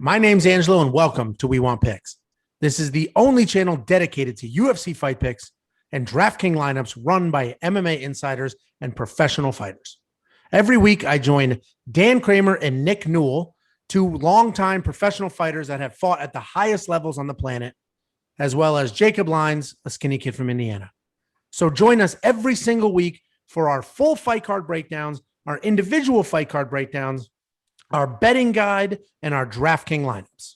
My name's Angelo, and welcome to We Want Picks. This is the only channel dedicated to UFC fight picks and DraftKings lineups run by MMA insiders and professional fighters. Every week, I join Dan Kramer and Nick Newell, two longtime professional fighters that have fought at the highest levels on the planet, as well as Jacob Lyons, a skinny kid from Indiana. So join us every single week for our full fight card breakdowns, our individual fight card breakdowns, our betting guide, and our DraftKings lineups.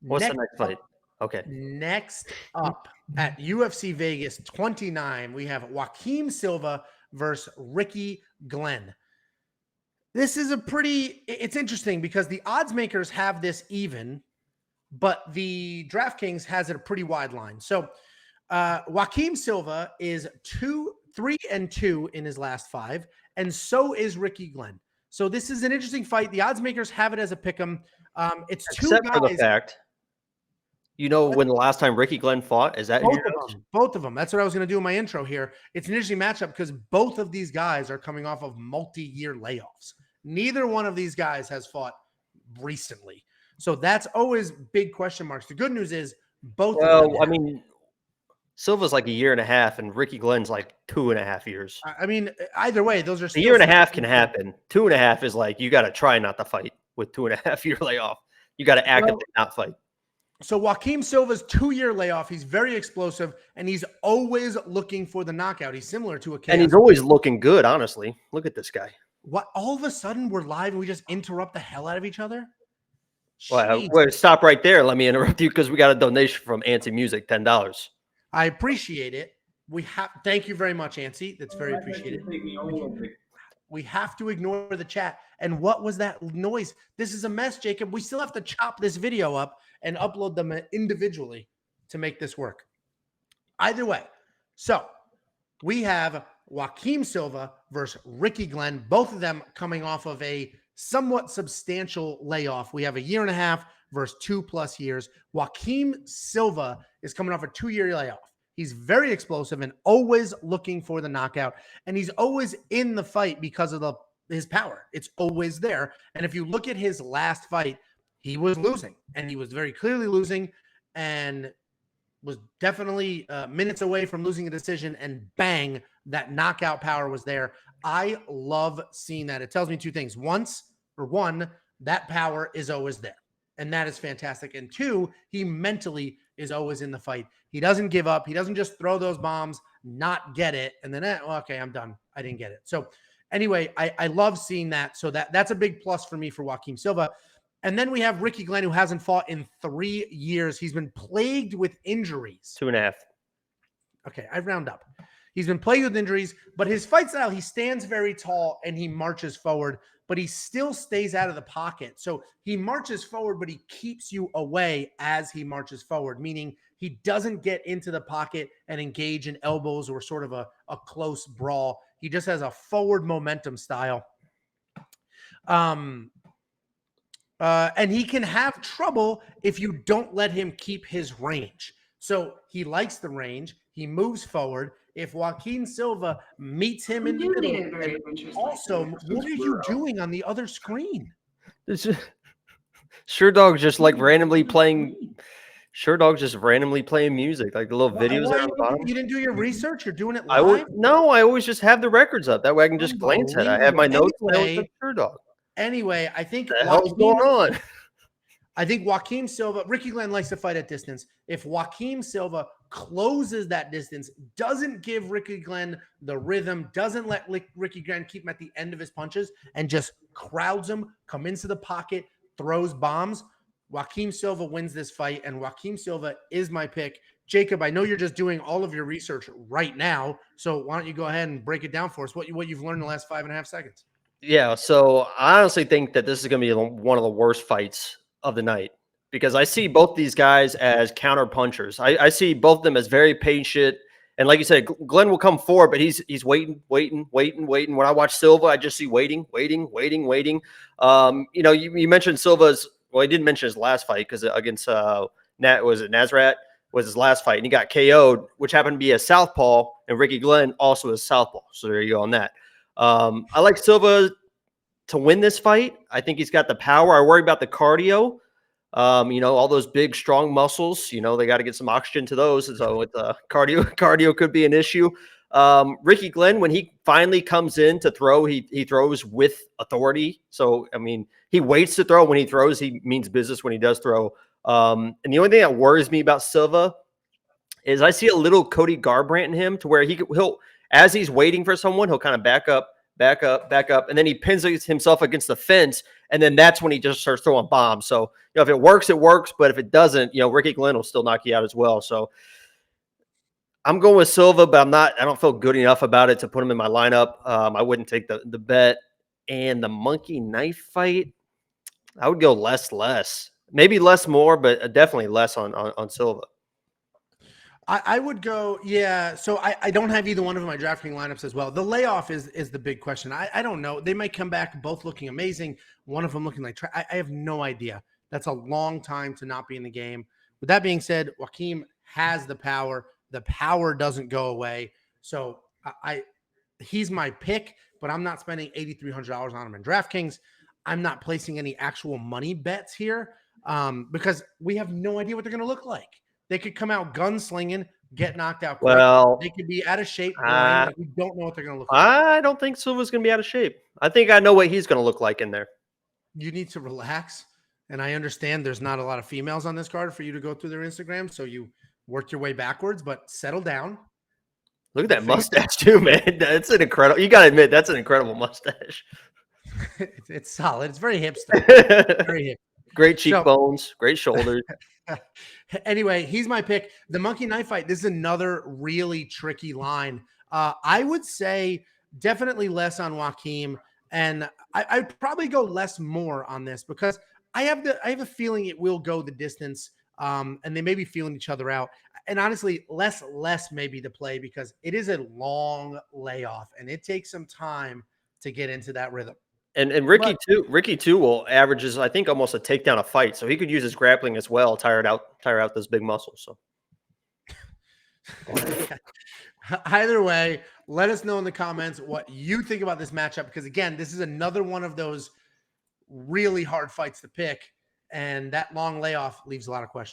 What's the next fight? Okay. Next up at UFC Vegas 29, we have Joaquim Silva versus Ricky Glenn. This is it's interesting because the odds makers have this even, but the DraftKings has it a pretty wide line. So Joaquim Silva is 3-2 in his last 5, and so is Ricky Glenn. So this is an interesting fight. The odds makers have it as a pick'em. It's Except for the fact, when the last time Ricky Glenn fought, is that both of them. That's what I was going to do in my intro here. It's an interesting matchup because both of these guys are coming off of multi-year layoffs. Neither one of these guys has fought recently. So that's always big question marks. The good news is both of them. Silva's like a year and a half, and Ricky Glenn's like 2.5 years. I mean, either way, those are a year and a half can happen. 2.5 is like you got to try not to fight with 2.5 year layoff. You got to actively not fight. So Joaquim Silva's 2-year layoff. He's very explosive, and he's always looking for the knockout. He's similar to a chaos. And he's always looking good. Honestly, look at this guy. What? All of a sudden, we're live and we just interrupt the hell out of each other. Well, stop right there. Let me interrupt you because we got a donation from Antsy Music, $10. I appreciate it. Thank you very much, Antsy. That's very appreciated. We have to ignore the chat. And what was that noise? This is a mess, Jacob. We still have to chop this video up and upload them individually to make this work. Either way. So we have Joaquim Silva versus Ricky Glenn, both of them coming off of a somewhat substantial layoff. We have a year and a half versus 2+ years. Joaquim Silva is coming off a 2-year layoff. He's very explosive and always looking for the knockout. And he's always in the fight because of his power. It's always there. And if you look at his last fight, he was losing. And he was very clearly losing and was definitely minutes away from losing a decision. And bang, that knockout power was there. I love seeing that. It tells me two things. One, that power is always there. And that is fantastic. And 2, he mentally is always in the fight. He doesn't give up. He doesn't just throw those bombs, not get it, and then, okay, I'm done. I didn't get it. So anyway, I love seeing that. So that's a big plus for me for Joaquim Silva. And then we have Ricky Glenn, who hasn't fought in 3 years. He's been plagued with injuries. 2.5. Okay, I round up. He's been plagued with injuries, but his fight style, he stands very tall and he marches forward, but he still stays out of the pocket. So he marches forward, but he keeps you away as he marches forward, meaning he doesn't get into the pocket and engage in elbows or sort of a close brawl. He just has a forward momentum style. And he can have trouble if you don't let him keep his range. So he likes the range. He moves forward. If Joaquim Silva meets him in the middle, also, what are you doing on the other screen? Sure Dog's just like randomly playing. Sure Dog's just randomly playing music, like the little videos at the bottom. You didn't do your research? You're doing it live? I always just have the records up. That way I can just glance at it. I have my notes. Sure Dog. Anyway, I think what the hell's going on? I think Joaquim Silva, Ricky Glenn likes to fight at distance. If Joaquim Silva closes that distance, doesn't give Ricky Glenn the rhythm, doesn't let Ricky Glenn keep him at the end of his punches, and just crowds him, come into the pocket, throws bombs, Joaquim Silva wins this fight, and Joaquim Silva is my pick. Jacob, I know you're just doing all of your research right now, so why don't you go ahead and break it down for us, what you've learned in the last 5.5 seconds. Yeah, so I honestly think that this is going to be one of the worst fights of the night because I see both these guys as counter punchers. I see both of them as very patient. And like you said, Glenn will come forward, but he's waiting. When I watch Silva, I just see waiting. You mentioned Silva's, well, he didn't mention his last fight because against Nasrat was his last fight, and he got KO'd, which happened to be a southpaw, and Ricky Glenn also is southpaw. So there you go on that. I like Silva to win this fight. I think he's got the power. I worry about the cardio. All those big, strong muscles, they got to get some oxygen to those. And so with cardio could be an issue. Ricky Glenn, when he finally comes in to throw, he throws with authority. So, I mean, he waits to throw. When he throws, he means business when he does throw. And the only thing that worries me about Silva is I see a little Cody Garbrandt in him to where he'll, as he's waiting for someone, he'll kind of back up, and then he pins himself against the fence, and then that's when he just starts throwing bombs. So, if it works, it works, but if it doesn't, Ricky Glenn will still knock you out as well. So I'm going with Silva, but I don't feel good enough about it to put him in my lineup. I wouldn't take the bet. And the monkey knife fight, I would go less, maybe less more, but definitely less on Silva. I would go, yeah. So I don't have either one of my DraftKings lineups as well. The layoff is the big question. I don't know. They might come back both looking amazing. One of them looking like I have no idea. That's a long time to not be in the game. With that being said, Joaquim has the power. The power doesn't go away. So he's my pick, but I'm not spending $8,300 on him in DraftKings. I'm not placing any actual money bets here because we have no idea what they're going to look like. They could come out gunslinging, get knocked out quick. Well, they could be out of shape. Like we don't know what they're going to look like. I don't think Silva's going to be out of shape. I think I know what he's going to look like in there. You need to relax. And I understand there's not a lot of females on this card for you to go through their Instagram. So you work your way backwards, but settle down. Look at that mustache too, man. That's an incredible. You got to admit, that's an incredible mustache. It's solid. It's very hipster. Very hip. Great cheekbones, great shoulders. Anyway, he's my pick. The monkey knife fight. This is another really tricky line. I would say definitely less on Joaquim, and I'd probably go less more on this because I have a feeling it will go the distance, and they may be feeling each other out. And honestly, less may be the play because it is a long layoff, and it takes some time to get into that rhythm. And Ricky too will averages, I think, almost a takedown a fight. So he could use his grappling as well, tire out those big muscles. So either way, let us know in the comments what you think about this matchup. Because again, this is another one of those really hard fights to pick. And that long layoff leaves a lot of questions.